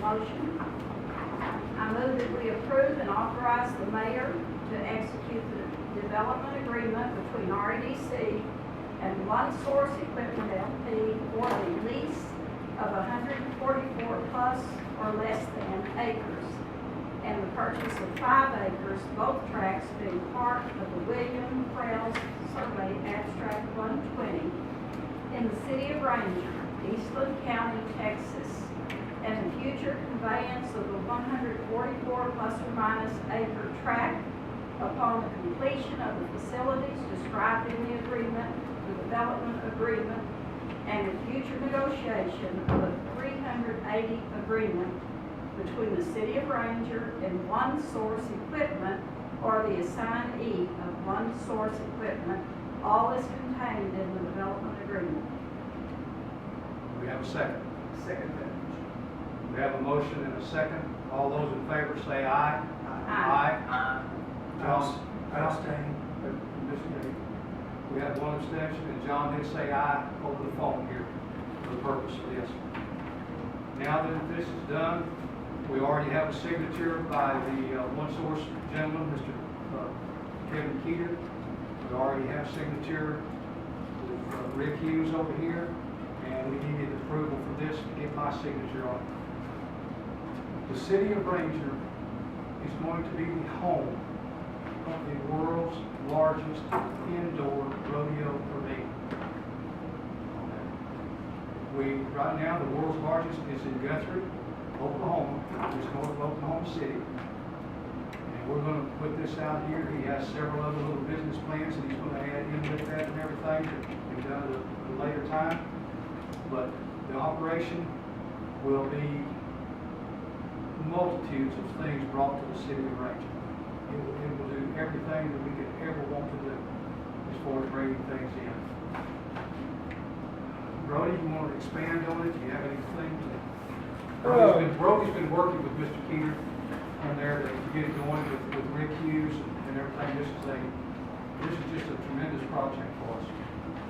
motion. I move that we approve and authorize the mayor to execute the development agreement between REDC and One Source Equipment LP for the lease of 144 plus or less than acres, and the purchase of 5 acres, both tracts being part of the William Krause Survey Abstract 120 in the city of Ranger, Eastland County, Texas, and the future conveyance of the 144 plus or minus acre tract upon the completion of the facilities described in the agreement, the development agreement, and the future negotiation of a 380 agreement between the city of Ranger and One Source Equipment or the assignee of One Source Equipment. All is contained in the development agreement. We have a second. Second that. We have a motion and a second. All those in favor say aye. Aye. Aye. John? Abstain. We have one abstention, and John did say aye over the phone here for the purpose of this. Now that this is done, we already have a signature by the One Source gentleman, Mr. Kevin Keeter. We already have signature with Rick Hughes over here, and we needed approval for this to get my signature on it. The city of Ranger is going to be the home of the world's largest indoor rodeo arena. Right now, the world's largest is in Guthrie, Oklahoma, just north of Oklahoma City. And we're going to put this out here. He has several other little business plans that he's going to add in with that and everything to be done at a later time. But the operation will be multitudes of things brought to the city of Ranger. It will do everything that we could ever want to do as far as bringing things in. Brody, you want to expand on it? Do you have anything to... Brody's been working with Mr. Keeter on there to get it going with Rick Hughes and everything. This is just a tremendous project for us.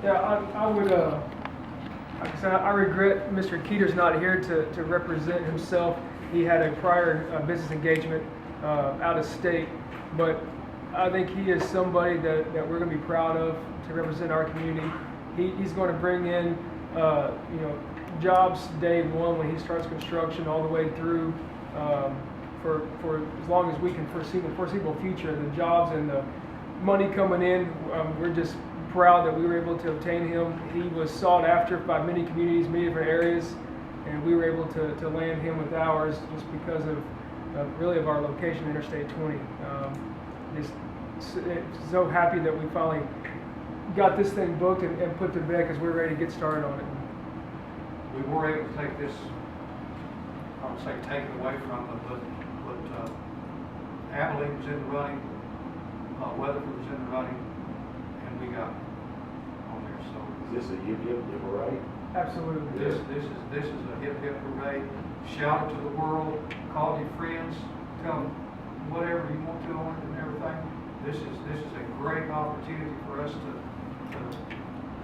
Yeah, I would, like I said, I regret Mr. Keeter's not here to represent himself. He had a prior business engagement out of state, but I think he is somebody that we're going to be proud of to represent our community. He's going to bring in, jobs day one when he starts construction all the way through for as long as we can foresee the foreseeable future. The jobs and the money coming in, we're just proud that we were able to obtain him. He was sought after by many communities, many different areas, and we were able to land him with ours just because of really of our location, Interstate 20. Just so happy that we finally got this thing booked and put to bed because we're ready to get started on it. We were able to take this, I would say take it away from it, but Abilene was in the running, Weatherford was in the running, and we got on there. So is this a hip parade? Absolutely. This is a hip parade. Shout it to the world. Call your friends. Tell them whatever you want to on it and everything. This is a great opportunity for us to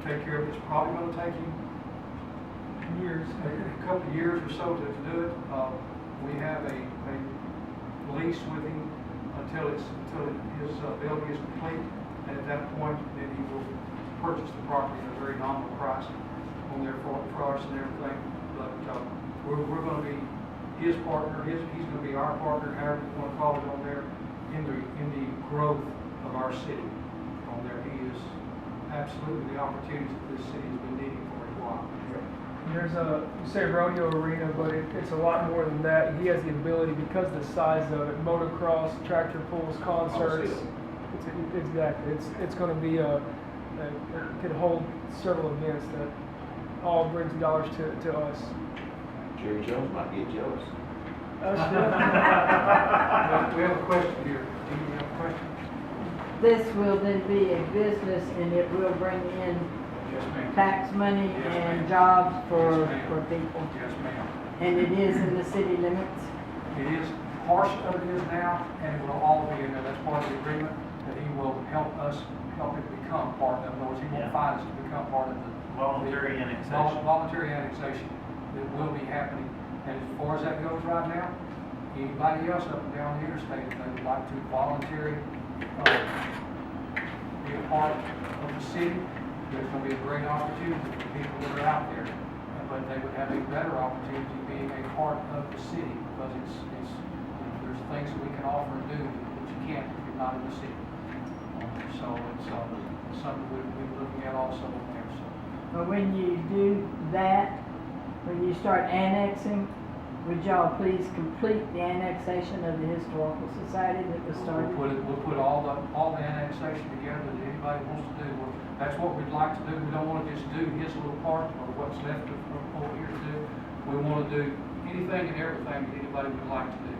take care of. It's probably going to take you Years. a couple of years or so to do it. We have a lease with him until his building is complete, and at that point, then he will purchase the property at a very nominal price on there for us and everything. But we're going to be his partner. He's going to be our partner, however you want to call it, on there in the growth of our city. On there, he is absolutely the opportunity that this city has been needing for a while. There's you say rodeo arena, but it's a lot more than that. He has the ability, because of the size of it, motocross, tractor pulls, concerts. It's going to be it could hold several events that all brings dollars to us. Jerry Jones might get jealous. We have a question here. Do you have a question? This will then be a business and it will bring in Yes, ma'am. tax money Yes, and ma'am. jobs for Yes, ma'am. people. Yes, ma'am. And it is in the city limits. It is, portion of it is now, and it will all be in there. That's part of the agreement, that he will help it become part of it. In other words, he won't find us to become part of the Voluntary annexation. Voluntary annexation that will be happening And as far as that goes right now, anybody else up and down the interstate that would like to voluntarily be a part of the city, there's going to be a great opportunity for people that are out there. But they would have a better opportunity being a part of the city because there's things that we can offer and do that you can't if you're not in the city. So it's something we're looking at also in there. So. But when you do that, when you start annexing, would y'all please complete the annexation of the Historical Society that was started? We'll put all the annexation together that anybody wants to do. That's what we'd like to do. We don't want to just do his little part or what's left over here to do. We want to do anything and everything that anybody would like to do.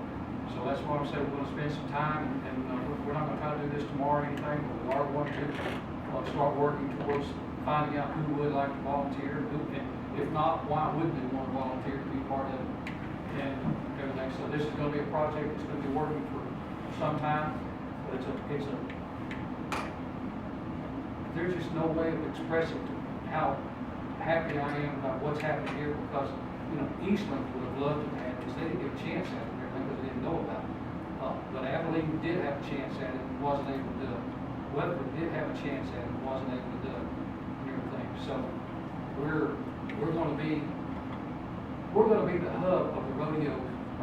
So that's why I'm saying we're going to spend some time, and we're not going to try to do this tomorrow or anything, but we are going to start working towards finding out who would like to volunteer, and if not, why wouldn't they want to volunteer to be part of it, and everything. So this is going to be a project that's going to be working for some time, but there's just no way of expressing how happy I am about what's happening here because, Eastland would have loved to have this. They didn't get a chance at it and everything because they didn't know about it. But Abilene did have a chance at it and wasn't able to do it. Weatherford did have a chance at it and wasn't able to do it and everything. So we're going to be the hub of the rodeo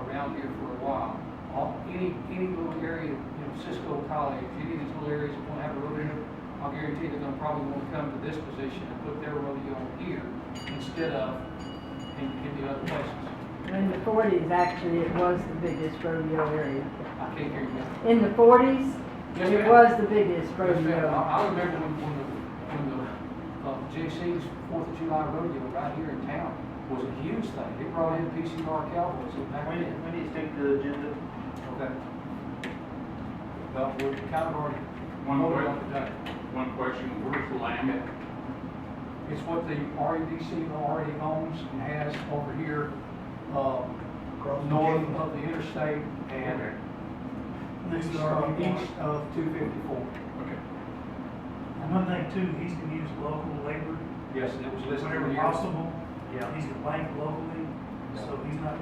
around here for a while. Any little area, Cisco College, any of these little areas that want to have a rodeo, I'll guarantee they're going to probably want to come to this position and put their rodeo on here instead of in the other places. In the 40s, actually, it was the biggest rodeo area. I can't hear you. In the 40s, Yes, it ma'am. was the biggest Yes, ma'am. rodeo. I remember when the JC's 4th of July rodeo right here in town was a huge thing. It brought in PCR Cowboys back then. When do you stick to the agenda? Okay. Well, we're kind of already voted on today. One question, where's the land? It's what the REDC already owns and has over here, north of the interstate and east of 254. Okay. And one thing too, he's gonna use local labor Yes, and it was listed whenever here. possible. Yeah. He's gonna bank locally, so he's not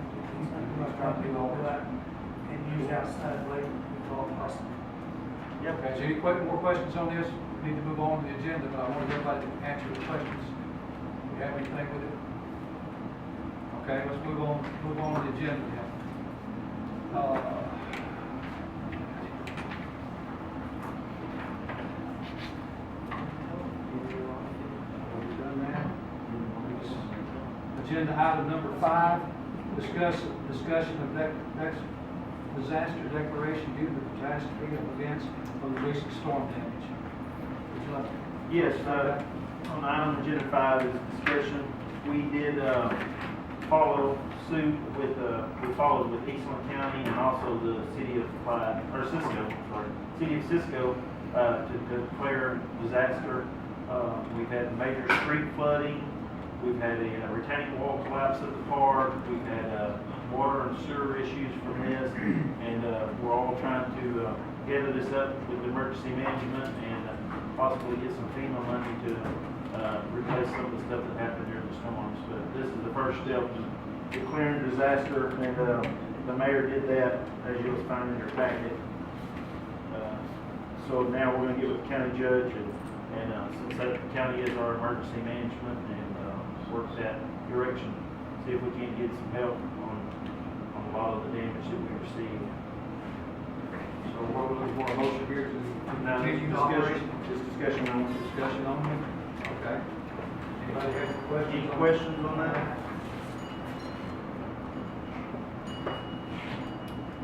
trying to do all that and use outside labor if all possible. Okay, is there any more questions on this? We need to move on to the agenda, but I want everybody to answer the questions. Do you have anything with it? Okay, let's move on to the agenda now. Agenda item number 5, discussion of disaster declaration due to the catastrophe events from the recent storm damage. Would you like to? Yes, on item agenda 5 is discussion. We did follow suit with, we followed with Eastland County and also the city of city of Cisco to declare disaster. We've had major street flooding. We've had a retaining wall collapse at the park. We've had water and sewer issues from this, and we're all trying to gather this up with emergency management and possibly get some FEMA money to replace some of the stuff that happened during the storms. But this is the first step in declaring disaster, and the mayor did that, as you'll find in your packet. So now we're going to get with the county judge, and since the county is our emergency management, and work that direction, see if we can't get some help on a lot of the damage that we received. So what we're looking for, a motion here to Now, continue the discussion, operation? just discussion on it. Discussion only? Okay. Anybody have any questions? Any questions on that?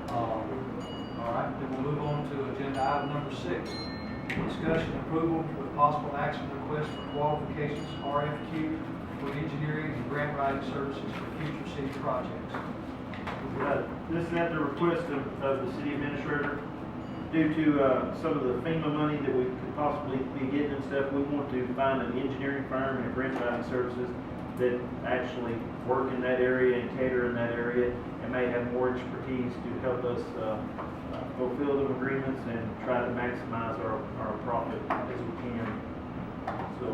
All right, then we'll move on to agenda item number 6. Discussion and approval with possible action request for qualifications RFQ for engineering and grant writing services for future city projects. This is at the request of the city administrator. Due to some of the FEMA money that we could possibly be getting and stuff, we want to find an engineering firm and grant writing services that actually work in that area and cater in that area and may have more expertise to help us fulfill the agreements and try to maximize our profit as we can. So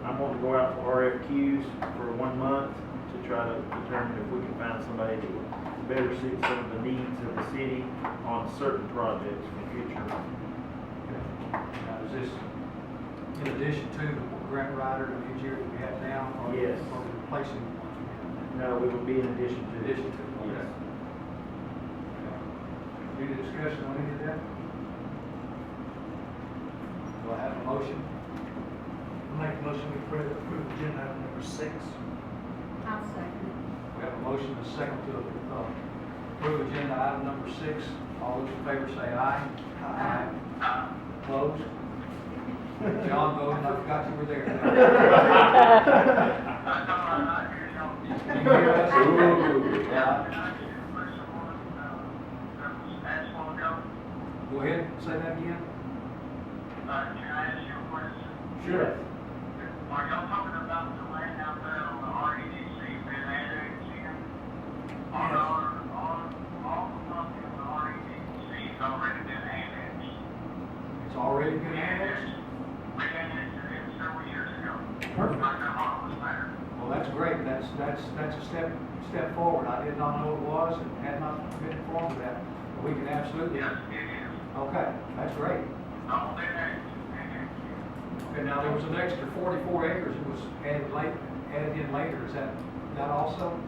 I'm going to go out for RFQs for 1 month to try to determine if we can find somebody that would better suit some of the needs of the city on certain projects for future. Now, is this in addition to the grant writer and engineer that we have now? Or Yes. Or replacing the ones we have now? No, it would be in addition to. In addition to, okay. Yes. Any discussion on any of that? Do I have a motion? I make a motion we approve agenda item number 6. I'll second it. We have a motion and a second to approve agenda item number 6. All those in favor say aye. Aye. Opposed? John voted, I forgot you were there. You hear us? Ooh, Yeah. Go ahead, say that again. Can I ask you a question? Sure. Are y'all talking about the land out there on the REDC been annexing? All the property on the REDC has already been annexed. It's already been annexed? We annexed it several years ago. Perfect. My grandma was there. Well, that's great. That's a step forward. I did not know it was and had not been informed of that. But we can absolutely. Yes, it is. Okay, that's great. All been annexed. Okay, now there was an extra 44 acres that was added in later. Is that also?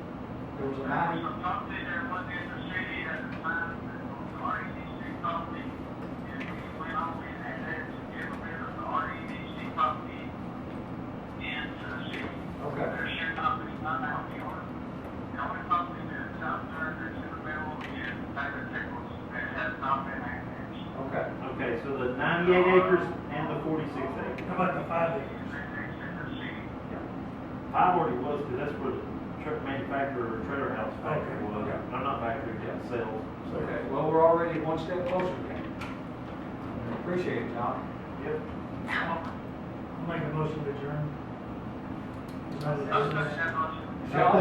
There was a There was 90? a property there was in the city at the time, the REDC property. And we went on and annexed every bit of the REDC property into the city. Okay. There should not be none out the order. The only property that's out there that's in the middle is David Tickles that has not been annexed. Okay. Okay, so the 98 acres and the 46 acres. How about the 5 acres? Annexed in the city. Five already was, because that's where the truck manufacturer or trailer house factory Okay. was. Okay. No, not factory, yeah, sales. Okay, well, we're already one step closer then. Appreciate it, John. Yep. I'll make a motion to adjourn. Is that what it I'll is? second that motion. John?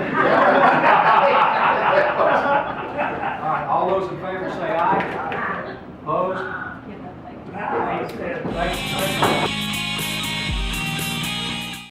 All right, all those in favor say aye. Opposed? Give up, thank you. Nice. Thank you.